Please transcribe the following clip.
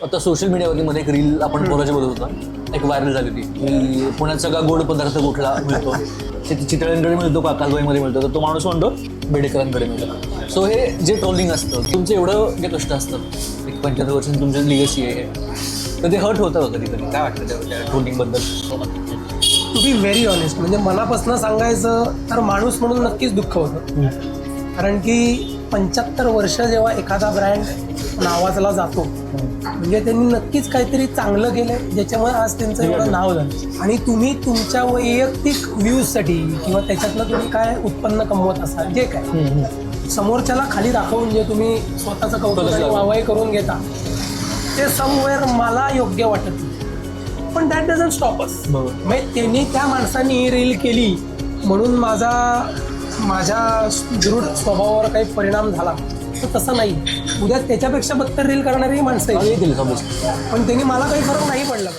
आता सोशल मीडियावरती मध्ये एक रील आपण बोलायचे बोलत होता, एक व्हायरल झाली होती की पुण्यात सगळा गोड पदार्थ कुठला मिळतो, चितळ्यांकडे मिळतो का कालबाईमध्ये मिळतो, तर तो माणूस म्हणतो बेडेकरांकडे मिळतो. सो हे जे ट्रोलिंग असतं तुमचं एवढं जे कष्ट असतात, एक 75 वर्षांची तुमची लिगसी आहे, तर ते हर्ट होतं कधी कधी, काय वाटतं त्या ट्रोलिंगबद्दल? टू बी व्हेरी ऑनेस्ट, म्हणजे मनापासून सांगायचं तर माणूस म्हणून नक्कीच दुःख होतं. कारण की 75 वर्ष जेव्हा एखादा ब्रँड नावाजला जातो म्हणजे त्यांनी नक्कीच काहीतरी चांगलं केलं ज्याच्यामुळे आज त्यांचं एवढं नाव झालं. आणि तुम्ही तुमच्या वैयक्तिक व्ह्यूजसाठी किंवा त्याच्यातलं तुम्ही काय उत्पन्न कमवत असाल, जे काय समोरच्याला खाली दाखवून जे तुम्ही स्वतःचं कौतुक आणि वाहवाही करून घेता, ते समवेअर मला योग्य वाटत नाही. पण दॅट डझंट स्टॉप अस. म्हणजे त्यांनी त्या माणसाने रील केली म्हणून माझ्या दृढ स्वभावावर काही परिणाम झाला तर तसं नाही. उद्या त्याच्यापेक्षा बत्तर रील करणारी माणसं आहेत, पण पण त्यांनी मला काही फरक नाही पडला.